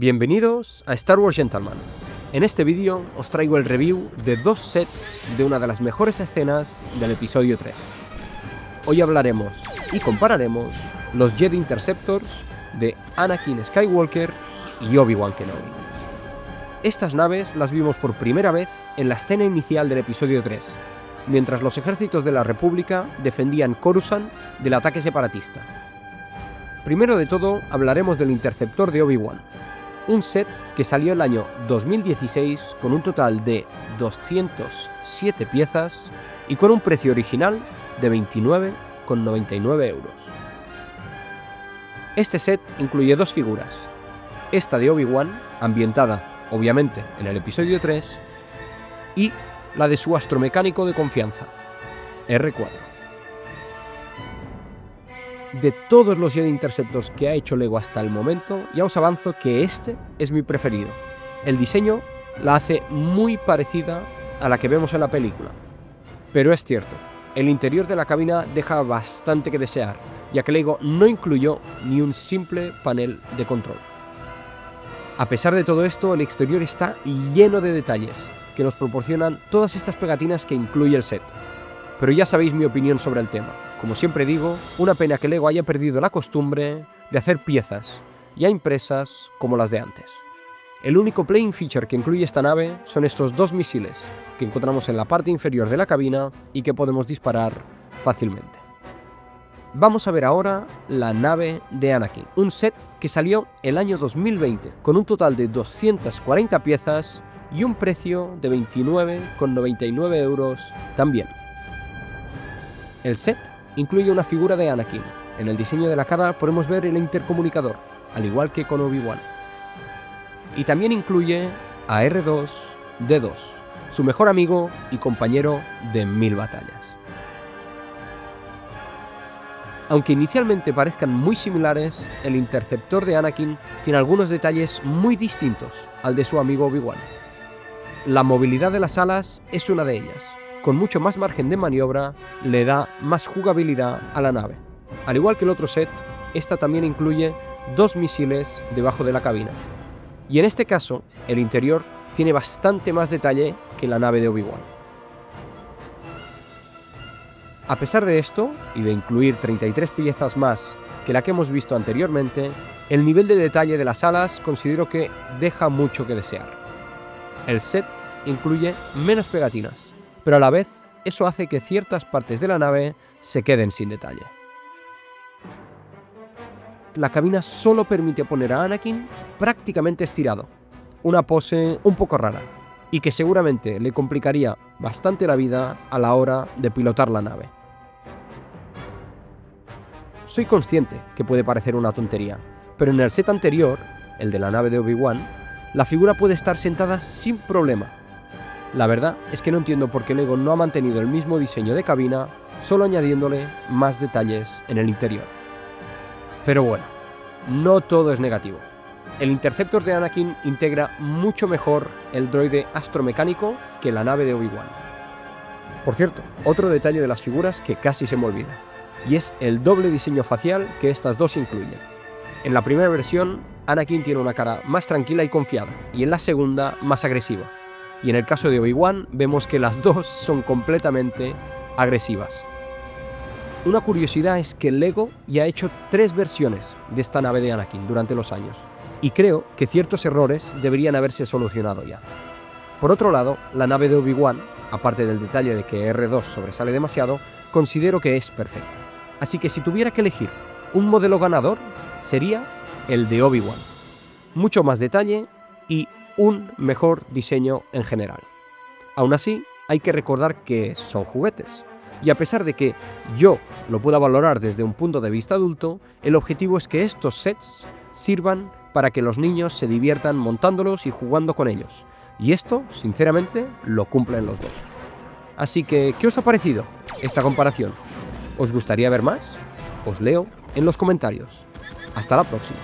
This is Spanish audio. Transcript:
Bienvenidos a Star Wars Gentleman. En este vídeo os traigo el review de dos sets de una de las mejores escenas del episodio 3. Hoy hablaremos y compararemos los Jedi Interceptors de Anakin Skywalker y Obi-Wan Kenobi. Estas naves las vimos por primera vez en la escena inicial del episodio 3, mientras los ejércitos de la República defendían Coruscant del ataque separatista. Primero de todo hablaremos del Interceptor de Obi-Wan, un set que salió el año 2016 con un total de 207 piezas y con un precio original de 29,99 euros. Este set incluye dos figuras, esta de Obi-Wan, ambientada obviamente en el episodio 3, y la de su astromecánico de confianza, R4. De todos los Jedi Interceptors que ha hecho LEGO hasta el momento, ya os avanzo que este es mi preferido. El diseño la hace muy parecida a la que vemos en la película. Pero es cierto, el interior de la cabina deja bastante que desear, ya que LEGO no incluyó ni un simple panel de control. A pesar de todo esto, el exterior está lleno de detalles, que nos proporcionan todas estas pegatinas que incluye el set. Pero ya sabéis mi opinión sobre el tema. Como siempre digo, una pena que LEGO haya perdido la costumbre de hacer piezas ya impresas como las de antes. El único playing feature que incluye esta nave son estos dos misiles que encontramos en la parte inferior de la cabina y que podemos disparar fácilmente. Vamos a ver ahora la nave de Anakin, un set que salió el año 2020 con un total de 240 piezas y un precio de 29,99 euros también. El set incluye una figura de Anakin. En el diseño de la cara podemos ver el intercomunicador, al igual que con Obi-Wan. Y también incluye a R2-D2, su mejor amigo y compañero de 1000 batallas. Aunque inicialmente parezcan muy similares, el interceptor de Anakin tiene algunos detalles muy distintos al de su amigo Obi-Wan. La movilidad de las alas es una de ellas. Con mucho más margen de maniobra, le da más jugabilidad a la nave. Al igual que el otro set, esta también incluye dos misiles debajo de la cabina. Y en este caso, el interior tiene bastante más detalle que la nave de Obi-Wan. A pesar de esto, y de incluir 33 piezas más que la que hemos visto anteriormente, el nivel de detalle de las alas considero que deja mucho que desear. El set incluye menos pegatinas, pero a la vez eso hace que ciertas partes de la nave se queden sin detalle. La cabina solo permite poner a Anakin prácticamente estirado, una pose un poco rara, y que seguramente le complicaría bastante la vida a la hora de pilotar la nave. Soy consciente que puede parecer una tontería, pero en el set anterior, el de la nave de Obi-Wan, la figura puede estar sentada sin problema. La verdad es que no entiendo por qué LEGO no ha mantenido el mismo diseño de cabina, solo añadiéndole más detalles en el interior. Pero bueno, no todo es negativo. El Interceptor de Anakin integra mucho mejor el droide astromecánico que la nave de Obi-Wan. Por cierto, otro detalle de las figuras que casi se me olvida, y es el doble diseño facial que estas dos incluyen. En la primera versión, Anakin tiene una cara más tranquila y confiada, y en la segunda, más agresiva. Y en el caso de Obi-Wan vemos que las dos son completamente agresivas. Una curiosidad es que LEGO ya ha hecho 3 versiones de esta nave de Anakin durante los años, y creo que ciertos errores deberían haberse solucionado ya. Por otro lado, la nave de Obi-Wan, aparte del detalle de que R2 sobresale demasiado, considero que es perfecta. Así que si tuviera que elegir un modelo ganador, sería el de Obi-Wan. Mucho más detalle y un mejor diseño en general. Aún así, hay que recordar que son juguetes, y a pesar de que yo lo pueda valorar desde un punto de vista adulto, el objetivo es que estos sets sirvan para que los niños se diviertan montándolos y jugando con ellos, y esto, sinceramente, lo cumplen los dos. Así que, ¿qué os ha parecido esta comparación? ¿Os gustaría ver más? Os leo en los comentarios. Hasta la próxima.